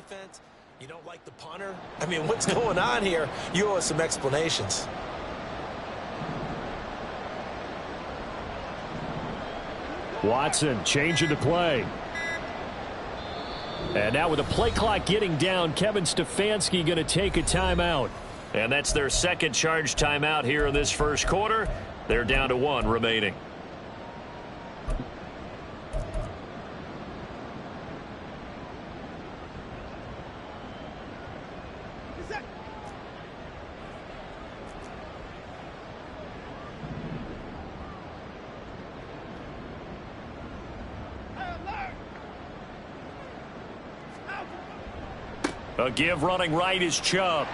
defense. You don't like the punter? I mean, what's going on here? You owe us some explanations. Watson changing to play. And now with the play clock getting down, Kevin Stefanski going to take a timeout. And that's their second charge timeout here in this first quarter. They're down to 1 remaining. A give running right is Chubb.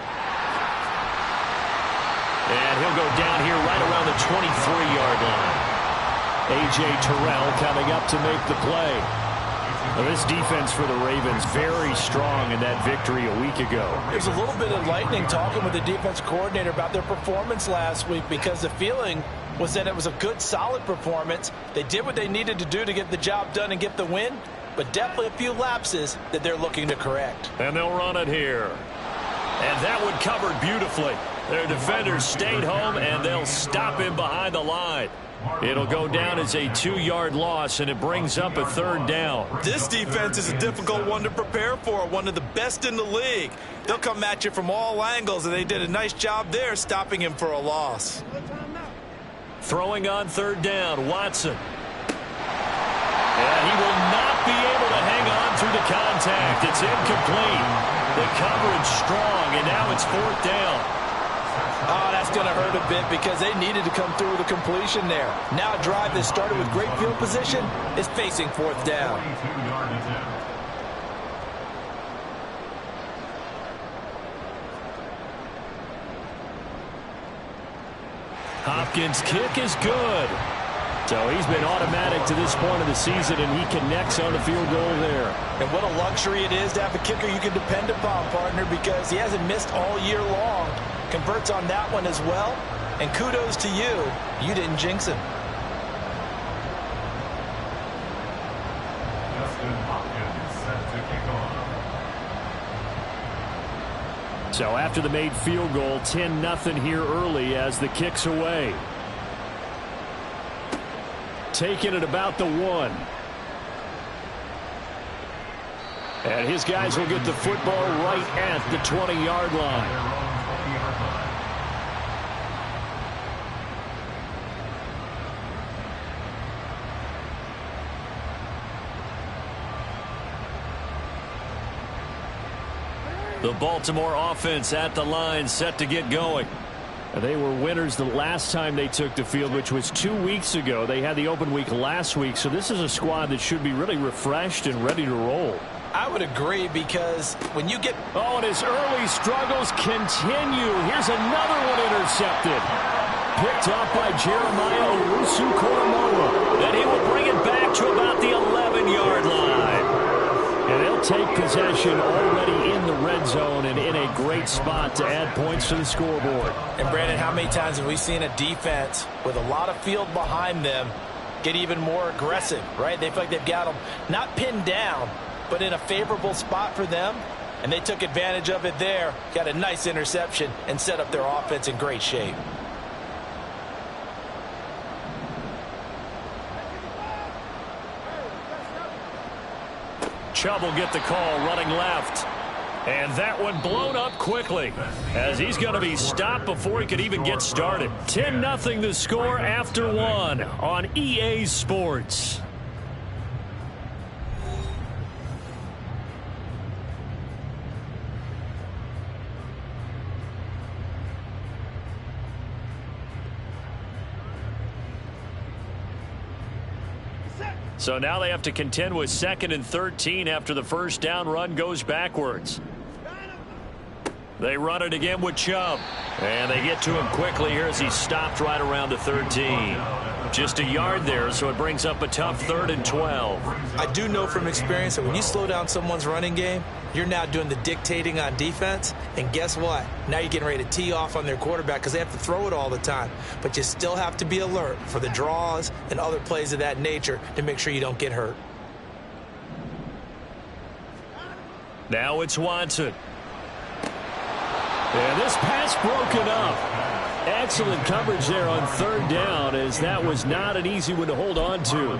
And he'll go down here right around the 23-yard line. A.J. Terrell coming up to make the play. Well, this defense for the Ravens very strong in that victory a week ago. There's a little bit of lightning talking with the defense coordinator about their performance last week because the feeling was that it was a good, solid performance. They did what they needed to do to get the job done and get the win, but definitely a few lapses that they're looking to correct. And they'll run it here. And that one covered beautifully. Their defenders stayed home, and they'll him him behind the line. It'll go down as a 2-yard loss, and it brings up a 3rd down. This defense is a difficult one to prepare for, one of the best in the league. They'll come at you from all angles, and they did a nice job there stopping him for a loss. Throwing on 3rd down, Watson. And he will not be able to hang on through the contact. It's incomplete. The coverage strong, and now it's 4th down. Oh, that's going to hurt a bit because they needed to come through with a completion there. Now a drive that started with great field position is facing 4th down. Hopkins' kick is good. So he's been automatic to this point of the season, and he connects on the field goal there. And what a luxury it is to have a kicker you can depend upon, partner, because he hasn't missed all year long. Converts on that one as well. And kudos to you. You didn't jinx him. So after the made field goal, 10-0 here early as the kick's away. Taking it about the 1. And his guys will get the football right at the 20-yard line. The Baltimore offense at the line, set to get going. They were winners the last time they took the field, which was 2 weeks ago. They had the open week last week, so this is a squad that should be really refreshed and ready to roll. I would agree because when you get... Oh, and his early struggles continue. Here's another one intercepted. Picked off by Jeremiah Owusu-Koramoah. And he will bring it back to about the 11-yard line. And they'll take possession already in the red zone and in a great spot to add points to the scoreboard. And, Brandon, how many times have we seen a defense with a lot of field behind them get even more aggressive, right? They feel like they've got them not pinned down, but in a favorable spot for them, and they took advantage of it there, got a nice interception, and set up their offense in great shape. Chubb will get the call running left. And that one blown up quickly as he's going to be stopped before he could even get started. 10-0 the score after 1 on EA Sports. So now they have to contend with 2nd and 13 after the first down run goes backwards. They run it again with Chubb. And they get to him quickly here as he's stopped right around the 13. Just a yard there, so it brings up a tough 3rd and 12. I do know from experience that when you slow down someone's running game, you're now doing the dictating on defense. And guess what? Now you're getting ready to tee off on their quarterback because they have to throw it all the time. But you still have to be alert for the draws and other plays of that nature to make sure you don't get hurt. Now it's Watson. And this pass broken up. Excellent coverage there on third down, as that was not an easy one to hold on to.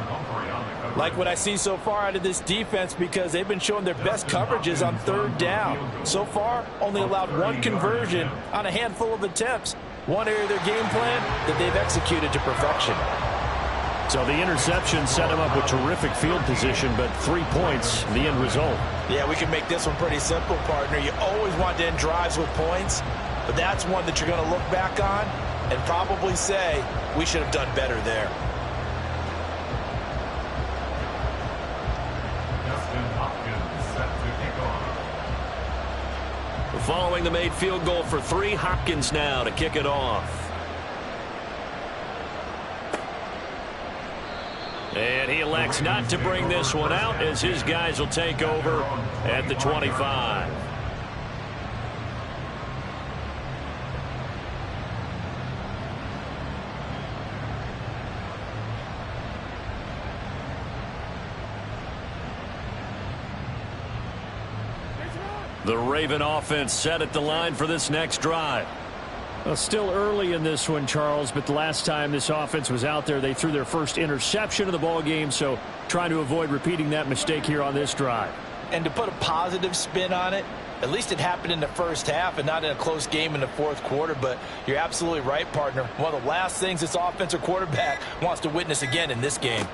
Like what I see so far out of this defense, because they've been showing their best coverages on third down. So far, only allowed one conversion on a handful of attempts. One area of their game plan that they've executed to perfection. So the interception set him up with terrific field position, but 3 points, the end result. Yeah, we can make this one pretty simple, partner. You always want to end drives with points, but that's one that you're going to look back on and probably say, we should have done better there. Following the made field goal for 3, Hopkins now to kick it off. And he elects not to bring this one out, as his guys will take over at the 25. The Raven offense set at the line for this next drive. Well, still early in this one, Charles, but the last time this offense was out there, they threw their first interception of the ball game, so trying to avoid repeating that mistake here on this drive. And to put a positive spin on it, at least it happened in the first half and not in a close game in the fourth quarter, but you're absolutely right, partner. One of the last things this offensive quarterback wants to witness again in this game.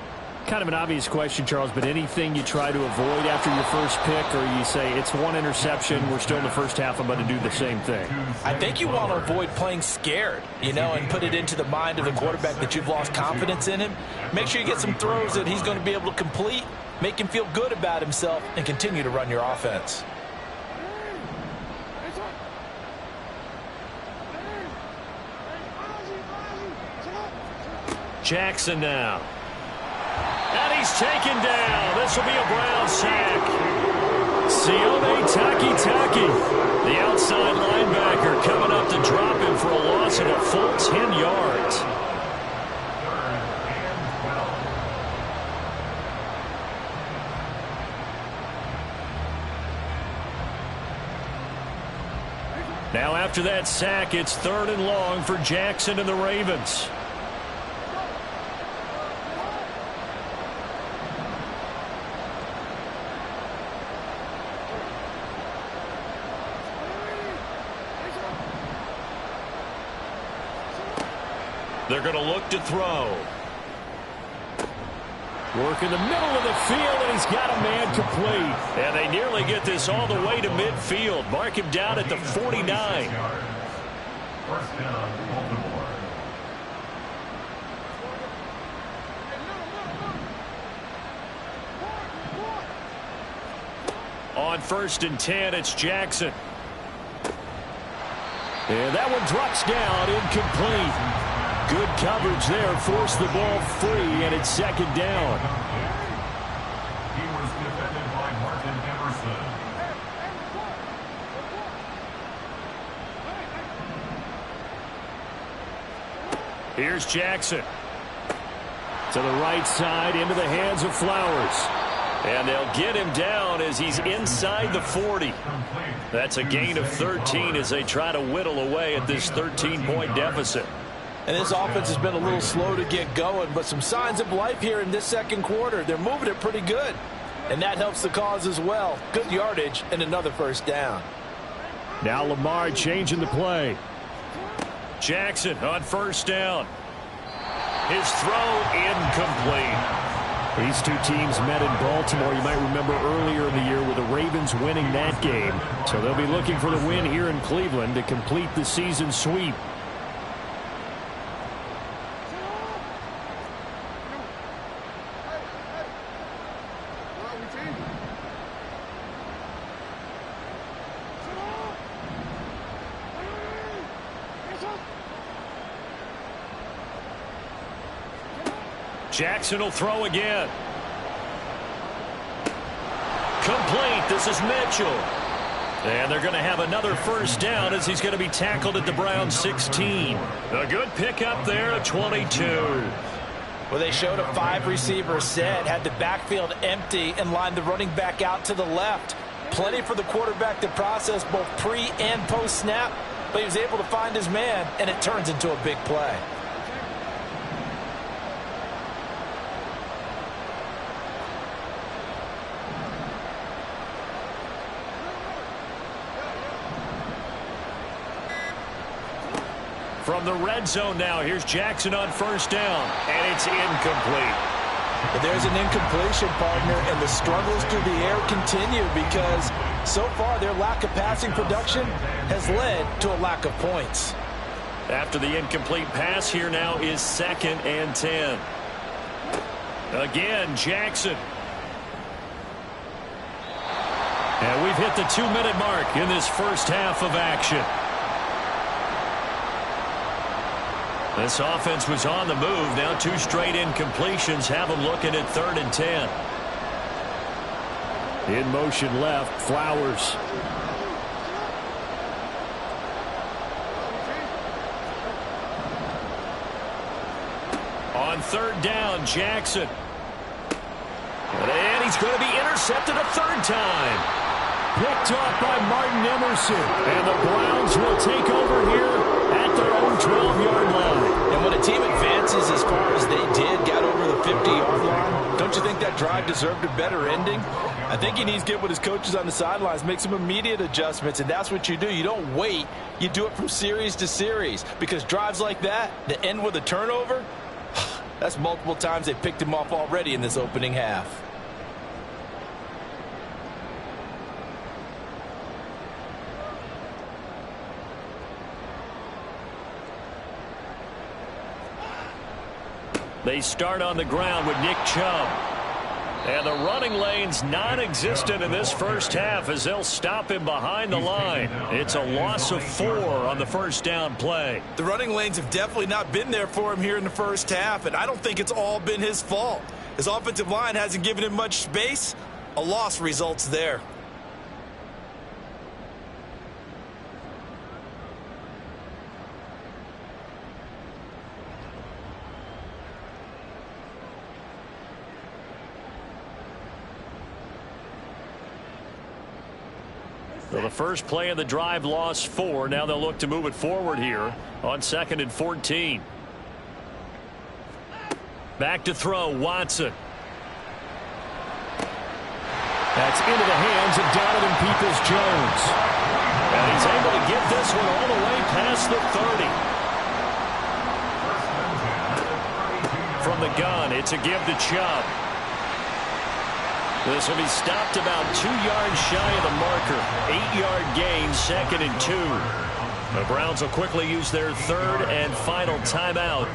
Kind of an obvious question, Charles, but anything you try to avoid after your first pick, or you say it's one interception, we're still in the first half, I'm going to do the same thing? I think you want to avoid playing scared, and put it into the mind of the quarterback that you've lost confidence in him. Make sure you get some throws that he's going to be able to complete, make him feel good about himself, and continue to run your offense. Jackson now. And he's taken down. This will be a Brown sack. Sione Takitaki, the outside linebacker, coming up to drop him for a loss of a full 10 yards. Now after that sack, it's 3rd and long for Jackson and the Ravens. They're going to look to throw. Work in the middle of the field, and he's got a man complete. And they nearly get this all the way to midfield. Mark him down at the 49. First down, Baltimore. On 1st and 10, it's Jackson. And that one drops down, incomplete. Good coverage there, forced the ball free, and it's 2nd down. He was defended by Martin Emerson. Here's Jackson. To the right side, into the hands of Flowers. And they'll get him down as he's inside the 40. That's a gain of 13 as they try to whittle away at this 13-point deficit. And this offense has been a little slow to get going, but some signs of life here in this second quarter. They're moving it pretty good, and that helps the cause as well. Good yardage and another 1st down. Now Lamar changing the play. Jackson on 1st down. His throw incomplete. These two teams met in Baltimore, you might remember, earlier in the year with the Ravens winning that game. So they'll be looking for the win here in Cleveland to complete the season sweep. Jackson will throw again. Complete. This is Mitchell. And they're going to have another 1st down as he's going to be tackled at the Browns 16. A good pickup there at 22. Well, they showed a 5-receiver set, had the backfield empty, and lined the running back out to the left. Plenty for the quarterback to process both pre and post snap, but he was able to find his man, and it turns into a big play. From the red zone now, here's Jackson on first down, and it's incomplete. But there's an incompletion, partner, and the struggles through the air continue because so far their lack of passing production has led to a lack of points. After the incomplete pass, here now is 2nd and 10. Again, Jackson. And we've hit the 2-minute mark in this first half of action. This offense was on the move. Now 2 straight incompletions have them looking at 3rd and 10. In motion left, Flowers. On 3rd down, Jackson. And he's going to be intercepted a 3rd time. Picked off by Martin Emerson. And the Browns will take over here at their own 12-yard line. And when a team advances as far as they did, got over the 50-yard line, don't you think that drive deserved a better ending? I think he needs to get with his coaches on the sidelines, make some immediate adjustments, and that's what you do. You don't wait. You do it from series to series because drives like that end with a turnover, that's multiple times they picked him off already in this opening half. They start on the ground with Nick Chubb. And the running lane's non-existent in this first half as they'll stop him behind the line. It's a loss of 4 on the first down play. The running lanes have definitely not been there for him here in the first half, and I don't think it's all been his fault. His offensive line hasn't given him much space. A loss results there. So the first play of the drive lost 4. Now they'll look to move it forward here on 2nd and 14. Back to throw, Watson. That's into the hands of Donovan Peoples-Jones. And he's able to get this one all the way past the 30. From the gun, it's a give to Chubb. This will be stopped about 2 yards shy of the marker. 8-yard gain, 2nd and 2. The Browns will quickly use their 3rd and final timeout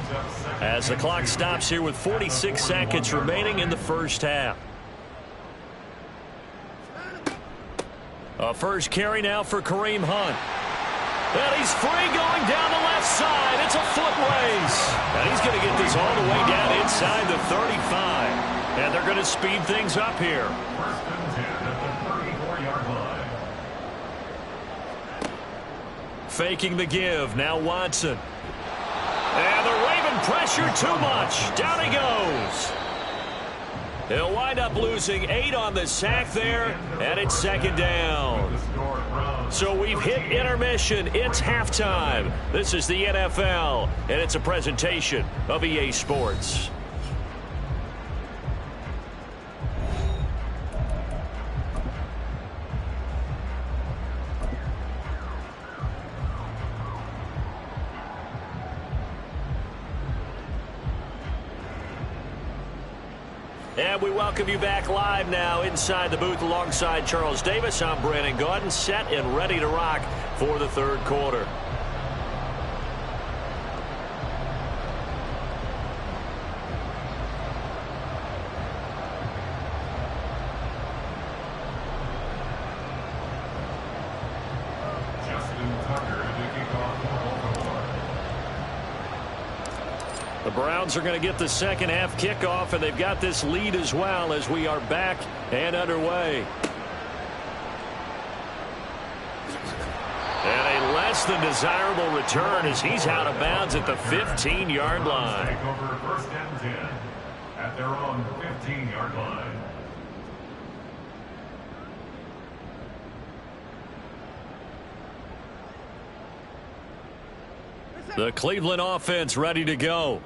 as the clock stops here with 46 seconds remaining in the first half. A first carry now for Kareem Hunt. And he's free going down the left side. It's a foot race. And he's going to get this all the way down inside the 35. And they're going to speed things up here. 1st and 10 at the 34-yard line. Faking the give. Now Watson. And the Raven pressure too much. Down he goes. He'll wind up losing 8 on the sack there. And it's 2nd down. So we've hit intermission. It's halftime. This is the NFL. And it's a presentation of EA Sports. And we welcome you back live now inside the booth alongside Charles Davis. I'm Brandon Gaudin, set and ready to rock for the 3rd quarter. The Browns are going to get the second half kickoff, and they've got this lead as well as we are back and underway. And a less than desirable return as he's out of bounds at the 15-yard line. Take over 1st and 10 at their own 15-yard line. The Cleveland offense ready to go.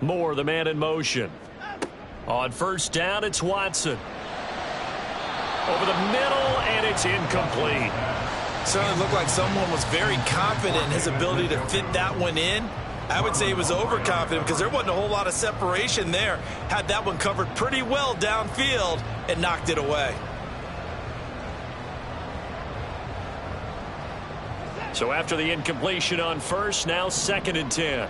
Moore, the man in motion. On first down, it's Watson. Over the middle, and it's incomplete. Certainly looked like someone was very confident in his ability to fit that one in. I would say he was overconfident because there wasn't a whole lot of separation there. Had that one covered pretty well downfield and knocked it away. So after the incompletion on first, now 2nd and 10.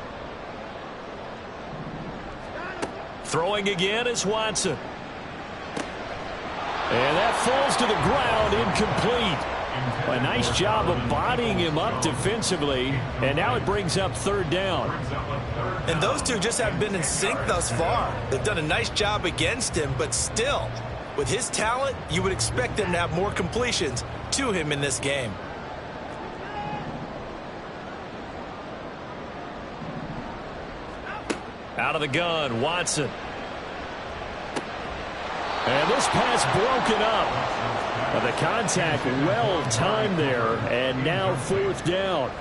Throwing again is Watson. And that falls to the ground, incomplete. A nice job of bodying him up defensively, and now it brings up 3rd down. And those two just haven't been in sync thus far. They've done a nice job against him, but still, with his talent, you would expect him to have more completions to him in this game. Out of the gun, Watson. And this pass broken up. The contact well timed there, and now 4th down.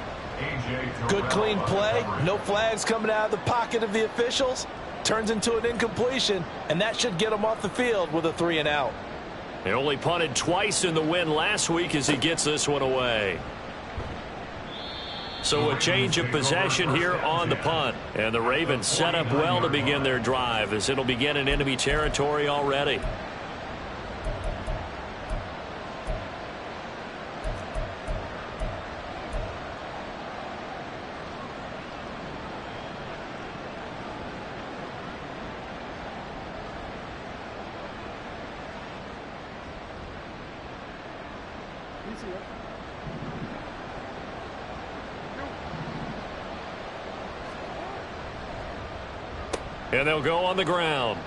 Good clean play. No flags coming out of the pocket of the officials. Turns into an incompletion, and that should get him off the field with a 3 and out. He only punted twice in the win last week as he gets this one away. So a change of possession here on the punt. And the Ravens set up well to begin their drive as it'll begin in enemy territory already. And they'll go on the ground.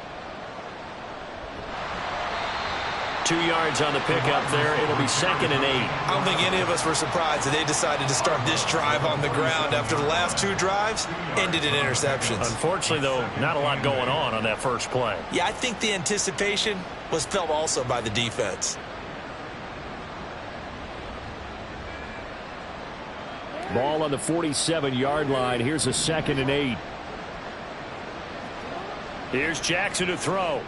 2 yards on the pickup there. It'll be 2nd and 8. I don't think any of us were surprised that they decided to start this drive on the ground after the last 2 drives ended in interceptions. Unfortunately, though, not a lot going on that first play. Yeah, I think the anticipation was felt also by the defense. Ball on the 47-yard line. Here's a 2nd and 8. Here's Jackson to throw.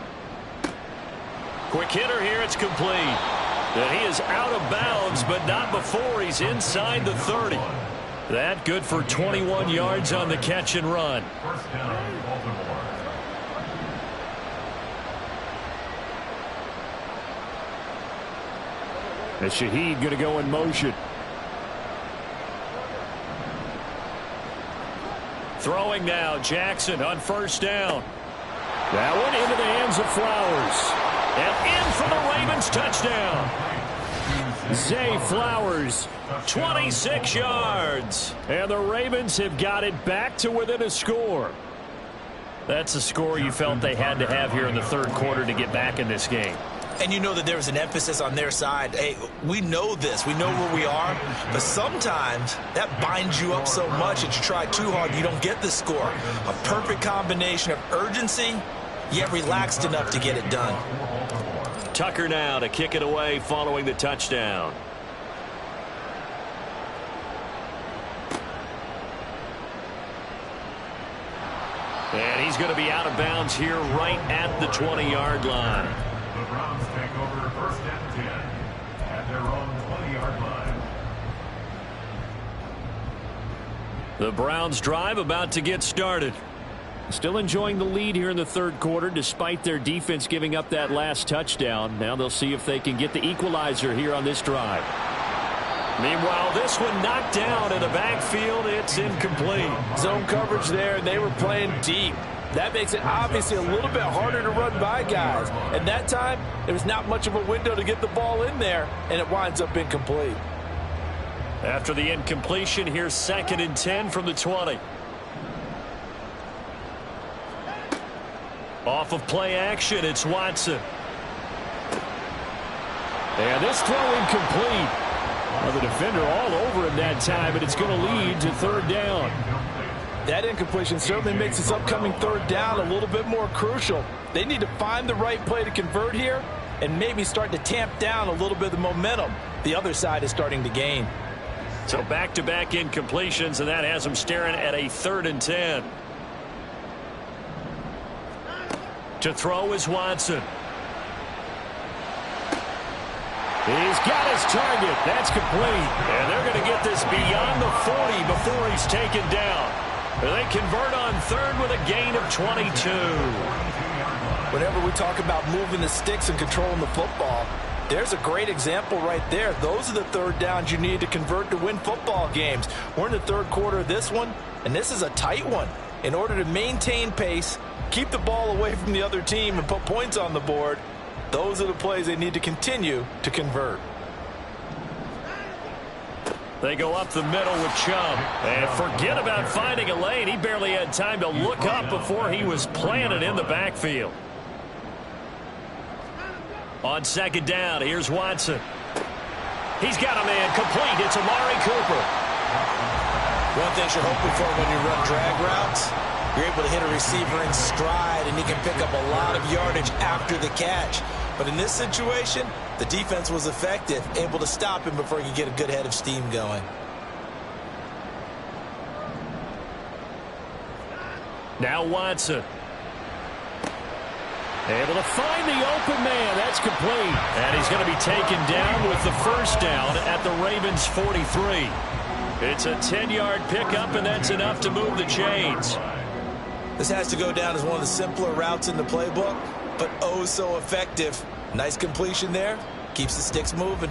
Quick hitter here. It's complete. And he is out of bounds, but not before he's inside the 30. That good for 21 yards on the catch and run. First down, Baltimore. And Shaheed going to go in motion. Throwing now, Jackson on first down. That one into the hands of Flowers. And in for the Ravens touchdown. Zay Flowers. 26 yards. And the Ravens have got it back to within a score. That's a score you felt they had to have here in the 3rd quarter to get back in this game. And you know that there was an emphasis on their side. Hey, we know this. We know where we are. But sometimes that binds you up so much that you try too hard, you don't get the score. A perfect combination of urgency, yet relaxed enough to get it done. Tucker now to kick it away following the touchdown. And he's going to be out of bounds here right at the 20-yard line. The Browns take over 1st and 10 at their own 20-yard line. The Browns drive about to get started. Still enjoying the lead here in the 3rd quarter despite their defense giving up that last touchdown. Now they'll see if they can get the equalizer here on this drive. Meanwhile, this one knocked down in the backfield. It's incomplete. Zone coverage there, and they were playing deep. That makes it obviously a little bit harder to run by guys. And that time, there was not much of a window to get the ball in there, and it winds up incomplete. After the incompletion, here's 2nd and 10 from the 20. Off of play action, it's Watson. And this throw incomplete. Well, the defender all over him that time, but it's going to lead to 3rd down. That incompletion certainly makes this upcoming 3rd down a little bit more crucial. They need to find the right play to convert here and maybe start to tamp down a little bit of the momentum the other side is starting to gain. So back-to-back incompletions, and that has them staring at a 3rd and 10. To throw is Watson. He's got his target. That's complete. And they're going to get this beyond the 40 before he's taken down. They convert on 3rd with a gain of 22. Whenever we talk about moving the sticks and controlling the football, there's a great example right there. Those are the 3rd downs you need to convert to win football games. We're in the 3rd quarter of this one, and this is a tight one. In order to maintain pace, keep the ball away from the other team, and put points on the board, those are the plays they need to continue to convert. They go up the middle with Chubb. And forget about finding a lane. He barely had time to look up before he was planted in the backfield. On 2nd down, here's Watson. He's got a man complete. It's Amari Cooper. One thing you're hoping for when you run drag routes, you're able to hit a receiver in stride, and he can pick up a lot of yardage after the catch. But in this situation, the defense was effective, able to stop him before he could get a good head of steam going. Now Watson. Able to find the open man. That's complete. And he's going to be taken down with the 1st down at the Ravens' 43. It's a 10-yard pickup, and that's enough to move the chains. This has to go down as one of the simpler routes in the playbook, but oh so effective. Nice completion there. Keeps the sticks moving.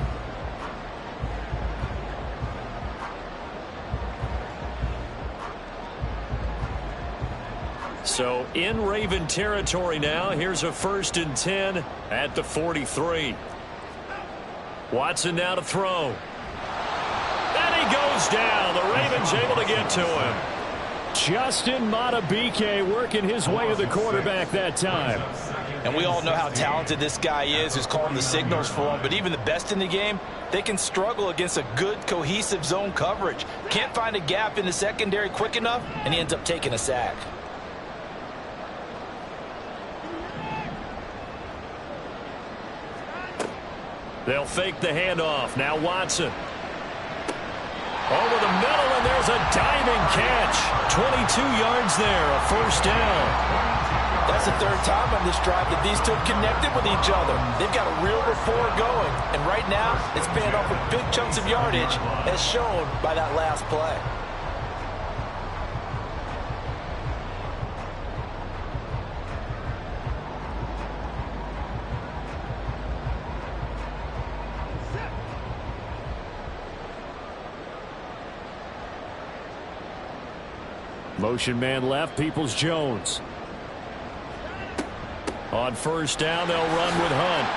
So in Raven territory now. Here's a 1st and 10 at the 43. Watson now to throw. And he goes down. The Ravens able to get to him. Justin Madubuike working his way to the quarterback that time. And we all know how talented this guy is, who's calling the signals for him. But even the best in the game, they can struggle against a good, cohesive zone coverage. Can't find a gap in the secondary quick enough, and he ends up taking a sack. They'll fake the handoff. Now Watson. Over the middle, and there's a diving catch. 22 yards there, a 1st down. That's the 3rd time on this drive that these two have connected with each other. They've got a real rapport going, and right now it's paying off with big chunks of yardage, as shown by that last play. Motion man left, Peoples-Jones. On 1st down, they'll run with Hunt.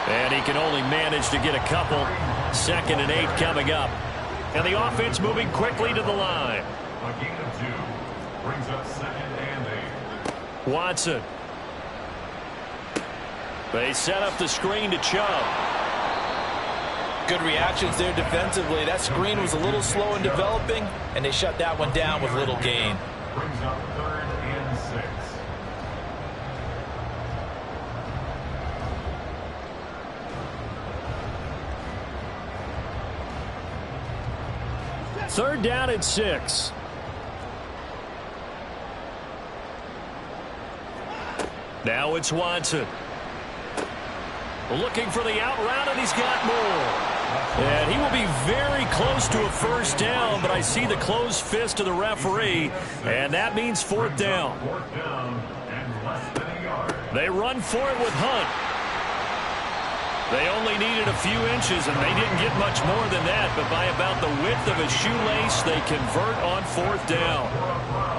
And he can only manage to get a couple. 2nd and 8 coming up. And the offense moving quickly to the line. A gain of 2 brings up 2nd and 8. Watson. They set up the screen to Chubb. Good reactions there defensively. That screen was a little slow in developing, and they shut that one down with little gain. Brings up 3rd and 6. 3rd down and 6. Now it's Watson. Looking for the out route, and he's got more. And he will be very close to a 1st down, but I see the closed fist of the referee, and that means 4th down. 4th down and less than a yard. They run for it with Hunt. They only needed a few inches, and they didn't get much more than that, but by about the width of a shoelace, they convert on 4th down.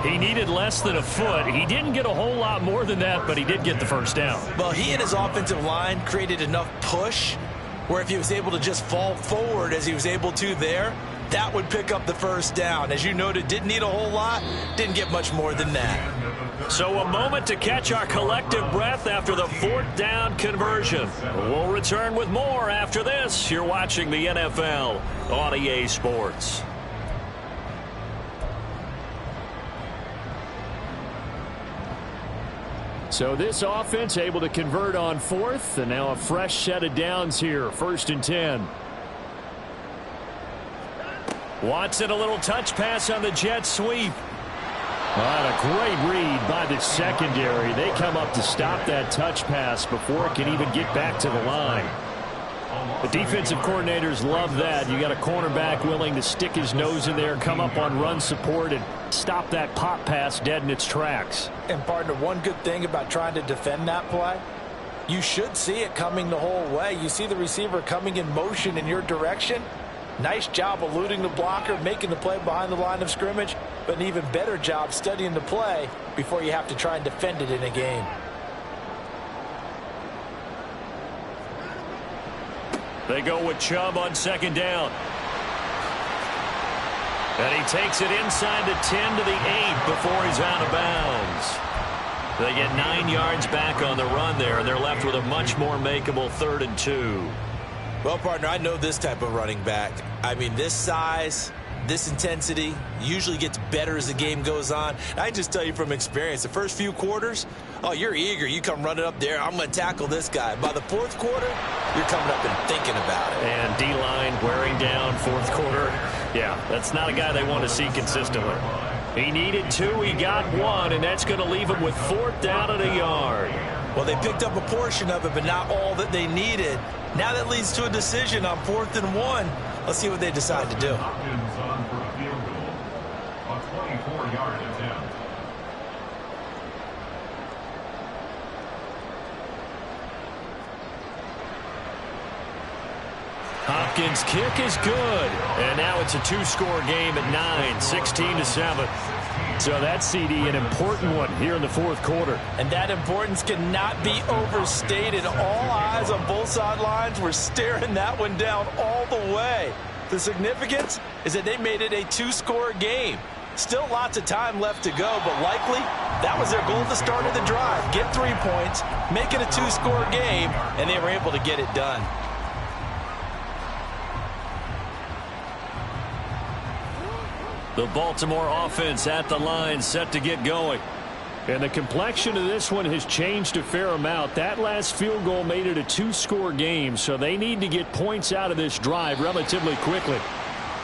He needed less than a foot. He didn't get a whole lot more than that, but he did get the 1st down. Well, he and his offensive line created enough push where if he was able to just fall forward as he was able to there, that would pick up the 1st down. As you noted, didn't need a whole lot, didn't get much more than that. So a moment to catch our collective breath after the 4th down conversion. We'll return with more after this. You're watching the NFL on EA Sports. So this offense able to convert on 4th, and now a fresh set of downs here. 1st and 10. Watson, a little touch pass on the jet sweep. A great read by the secondary. They come up to stop that touch pass before it can even get back to the line. The defensive coordinators love that. You got a cornerback willing to stick his nose in there, come up on run support, and stop that pop pass dead in its tracks. And, partner, one good thing about trying to defend that play, you should see it coming the whole way. You see the receiver coming in motion in your direction. Nice job eluding the blocker, making the play behind the line of scrimmage, but an even better job studying the play before you have to try and defend it in a game. They go with Chubb on second down. And he takes it inside the 10 to the 8 before he's out of bounds. They get 9 yards back on the run there, and they're left with a much more makeable 3rd and 2. Well, partner, I know this type of running back. I mean, this size, this intensity usually gets better as the game goes on. I just tell you from experience, the first few quarters, oh, you're eager. You come running up there, I'm going to tackle this guy. By the 4th quarter, you're coming up and thinking about it. And D-line wearing down 4th quarter. Yeah, that's not a guy they want to see consistently. He needed 2, he got 1, and that's going to leave him with 4th down and a yard. Well, they picked up a portion of it, but not all that they needed. Now that leads to a decision on 4th and 1. Let's see what they decide to do. Hopkins on for a field goal. A 24-yard attempt. Hopkins' kick is good. And now it's a 2-score game at 9, 16-7. So that CD, an important one here in the 4th quarter. And that importance cannot be overstated. All eyes on both sidelines were staring that one down all the way. The significance is that they made it a 2-score game. Still lots of time left to go, but likely that was their goal at the start of the drive. Get 3 points, make it a 2-score game, and they were able to get it done. The Baltimore offense at the line, set to get going. And the complexion of this one has changed a fair amount. That last field goal made it a 2-score game, so they need to get points out of this drive relatively quickly.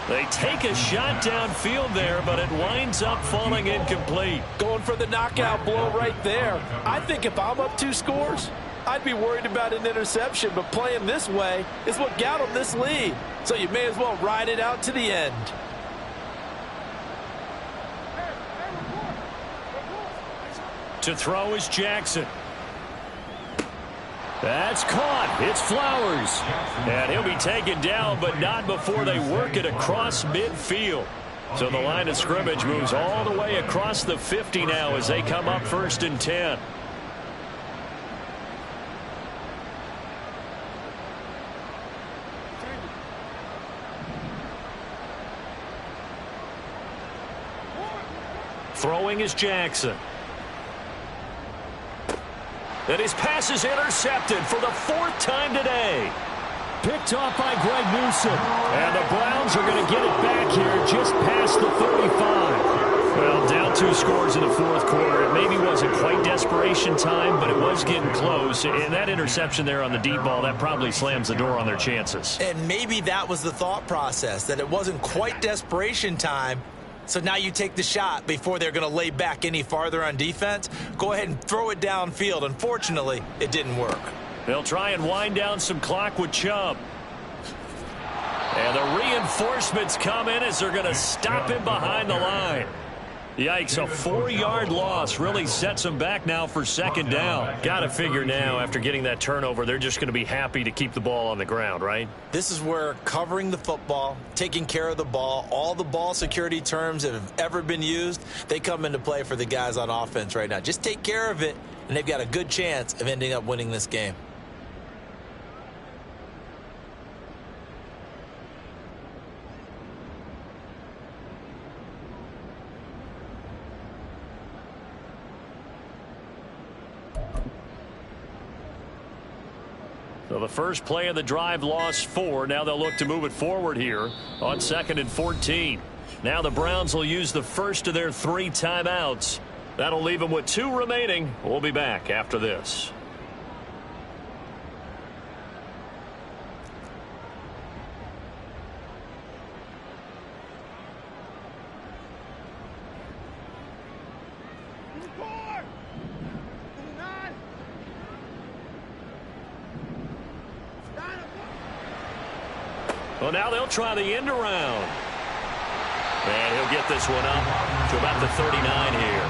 They take a shot downfield there, but it winds up falling incomplete. Going for the knockout blow right there. I think if I'm up 2 scores, I'd be worried about an interception, but playing this way is what got them this lead. So you may as well ride it out to the end. To throw is Jackson. That's caught. It's Flowers. And he'll be taken down, but not before they work it across midfield. So the line of scrimmage moves all the way across the 50 now as they come up 1st and 10. Throwing is Jackson. And his pass is intercepted for the 4th time today. Picked off by Greg Newsome. And the Browns are going to get it back here just past the 35. Well, down 2 scores in the 4th quarter. It maybe wasn't quite desperation time, but it was getting close. And that interception there on the deep ball, that probably slams the door on their chances. And maybe that was the thought process, that it wasn't quite desperation time. So now you take the shot before they're going to lay back any farther on defense. Go ahead and throw it downfield. Unfortunately, it didn't work. They'll try and wind down some clock with Chubb. And the reinforcements come in as they're going to stop him behind the line. Yikes, a 4-yard loss really sets them back now for 2nd down. Got to figure now, after getting that turnover, they're just going to be happy to keep the ball on the ground, right? This is where covering the football, taking care of the ball, all the ball security terms that have ever been used, they come into play for the guys on offense right now. Just take care of it, and they've got a good chance of ending up winning this game. So the first play of the drive lost 4. Now they'll look to move it forward here on 2nd and 14. Now the Browns will use the first of their 3 timeouts. That'll leave them with 2 remaining. We'll be back after this. Well, now they'll try the end around. And he'll get this one up to about the 39 here.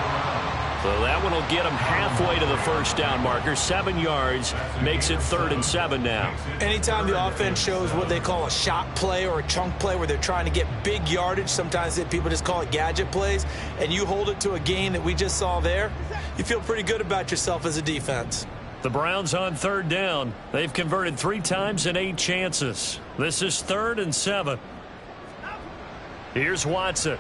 So that one will get him halfway to the first down marker. 7 yards makes it 3rd and 7 now. Anytime the offense shows what they call a shot play or a chunk play where they're trying to get big yardage, sometimes people just call it gadget plays, and you hold it to a gain that we just saw there, you feel pretty good about yourself as a defense. The Browns on 3rd down. They've converted 3 times in 8 chances. This is 3rd and 7. Here's Watson.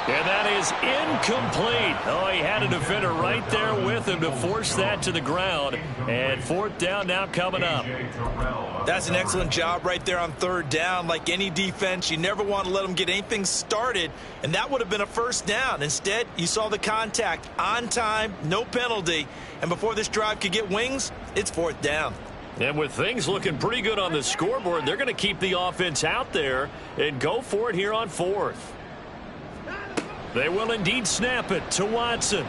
And that is incomplete. Oh, he had a defender right there with him to force that to the ground. And 4th down now coming up. That's an excellent job right there on 3rd down. Like any defense, you never want to let them get anything started, and that would have been a 1st down. Instead, you saw the contact on time, no penalty, and before this drive could get wings, it's 4th down. And with things looking pretty good on the scoreboard, they're going to keep the offense out there and go for it here on 4th. They will indeed snap it to Watson.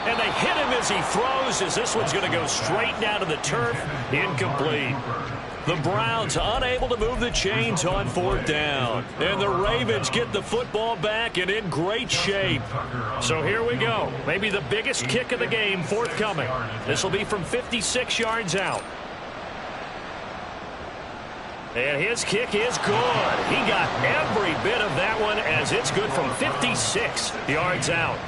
And they hit him as he throws, as this one's going to go straight down to the turf. Incomplete. The Browns unable to move the chains on 4th down. And the Ravens get the football back and in great shape. So here we go. Maybe the biggest kick of the game forthcoming. This will be from 56 yards out. And his kick is good. He got every bit of that one as it's good from 56 yards out.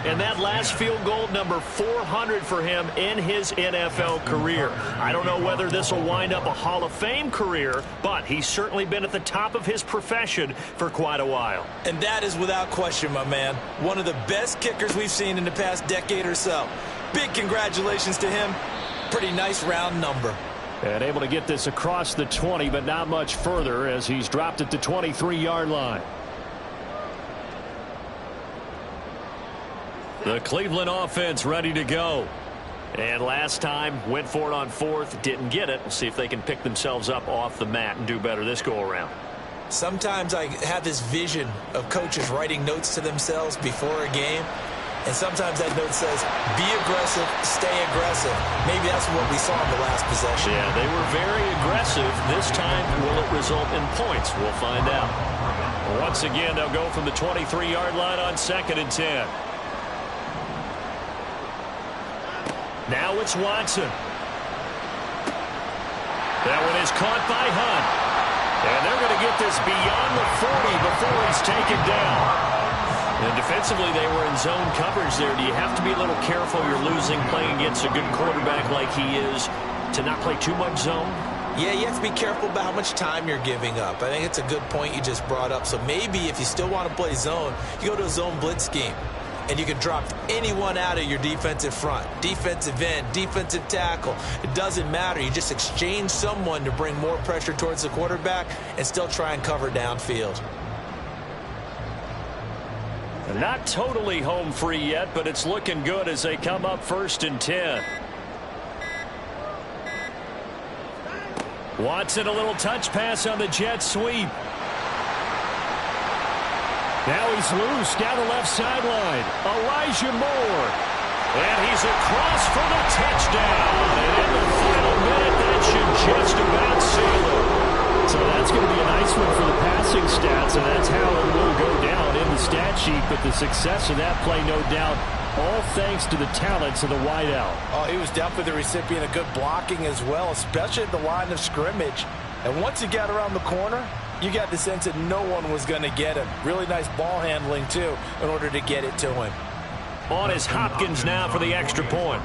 And that last field goal, number 400 for him in his NFL career. I don't know whether this will wind up a Hall of Fame career, but he's certainly been at the top of his profession for quite a while. And that is without question, my man. One of the best kickers we've seen in the past decade or so. Big congratulations to him. Pretty nice round number. And able to get this across the 20, but not much further as he's dropped it to 23-yard line. The Cleveland offense ready to go. And last time, went for it on 4th, didn't get it. We'll see if they can pick themselves up off the mat and do better this go-around. Sometimes I have this vision of coaches writing notes to themselves before a game. And sometimes that note says, be aggressive, stay aggressive. Maybe that's what we saw in the last possession. Yeah, they were very aggressive. This time, will it result in points? We'll find out. Once again, they'll go from the 23-yard line on 2nd and 10. Now it's Watson. That one is caught by Hunt. And they're going to get this beyond the 40 before he's taken down. And defensively, they were in zone coverage there. Do you have to be a little careful? You're losing playing against a good quarterback like he is to not play too much zone? Yeah, you have to be careful about how much time you're giving up. I think it's a good point you just brought up. So maybe if you still want to play zone, you go to a zone blitz scheme. And you can drop anyone out of your defensive front. Defensive end, defensive tackle. It doesn't matter. You just exchange someone to bring more pressure towards the quarterback and still try and cover downfield. Not totally home free yet, but it's looking good as they come up 1st and 10. Watson, a little touch pass on the jet sweep. Now he's loose down the left sideline. Elijah Moore. And he's across for the touchdown. And in the final minute, that should just about seal it. So that's going to be a nice one for the passing stats, and that's how it will go down in the stat sheet. But the success of that play, no doubt, all thanks to the talents of the wideout. Oh, he was definitely the recipient of good blocking as well, especially at the line of scrimmage. And once he got around the corner, you got the sense that no one was going to get him. Really nice ball handling, too, in order to get it to him. On is Hopkins now for the extra point.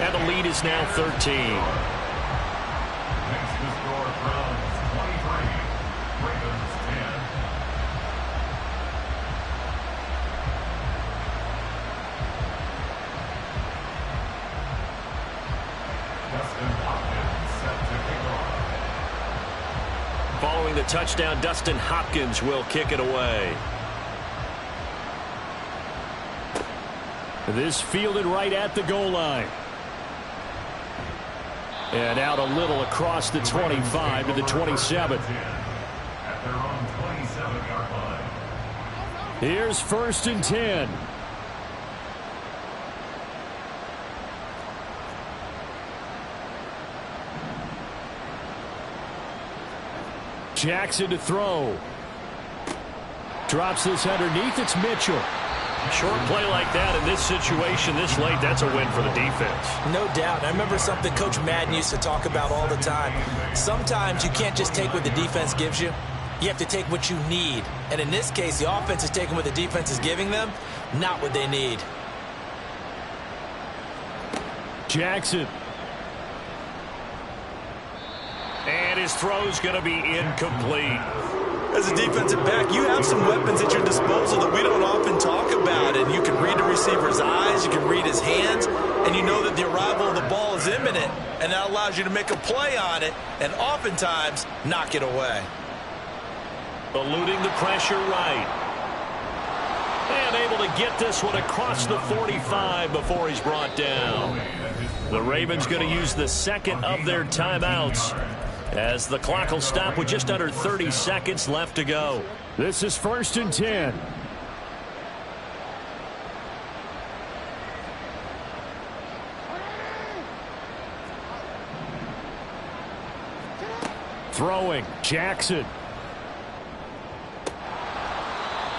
And the lead is now 13. Makes the score Browns 23, Ravens 10. Dustin Hopkins set to kick off. Following the touchdown, Dustin Hopkins will kick it away. This fielded right at the goal line. And out a little across the 25 to the 27. At their own 27-yard line. Here's 1st and 10. Jackson to throw. Drops this underneath. It's Mitchell. Short play like that in this situation this late, that's a win for the defense. No doubt. I remember something Coach Madden used to talk about all the time. Sometimes you can't just take what the defense gives you. You have to take what you need. And in this case, the offense is taking what the defense is giving them, not what they need. Jackson. And his throw's going to be incomplete. As a defensive back, you have some weapons at your disposal that we don't often talk about. And you can read the receiver's eyes, you can read his hands, and you know that the arrival of the ball is imminent. And that allows you to make a play on it and oftentimes knock it away. Eluding the pressure right. And able to get this one across the 45 before he's brought down. The Ravens going to use the second of their timeouts as the clock will stop with just under 30 seconds left to go. This is 1st and 10. Throwing, Jackson.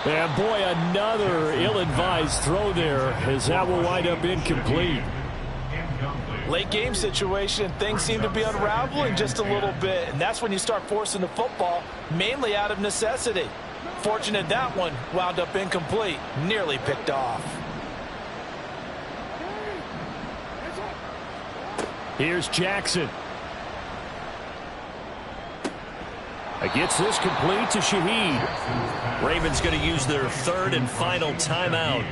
And boy, another ill-advised throw there as that will wind up incomplete. Late game situation, things seem to be unraveling just a little bit, and that's when you start forcing the football, mainly out of necessity. Fortunate that one wound up incomplete, nearly picked off. Here's Jackson. Gets this complete to Shaheed. Ravens going to use their third and final timeout.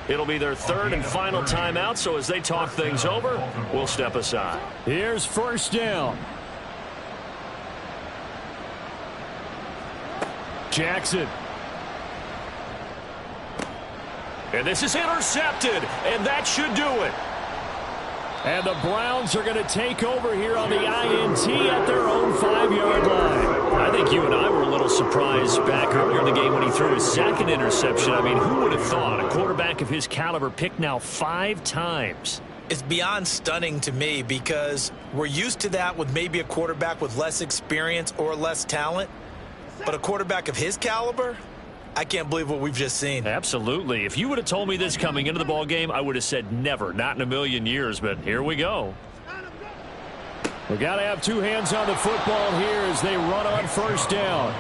It'll be their third and final timeout, so as they talk things over, we'll step aside. Here's 1st down. Jackson. And this is intercepted, and that should do it. And the Browns are going to take over here on the INT at their own 5-yard line. I think you and I were a little surprised back earlier in the game when he threw his second interception. I mean, who would have thought a quarterback of his caliber picked now 5 times? It's beyond stunning to me because we're used to that with maybe a quarterback with less experience or less talent. But a quarterback of his caliber, I can't believe what we've just seen. Absolutely. If you would have told me this coming into the ball game, I would have said never, not in a million years. But here we go. We got to have 2 hands on the football here as they run on 1st down.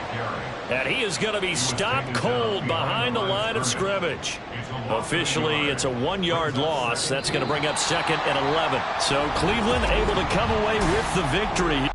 And he is going to be stopped cold behind the line of scrimmage. Officially, it's a 1-yard loss. That's going to bring up 2nd and 11. So Cleveland able to come away with the victory.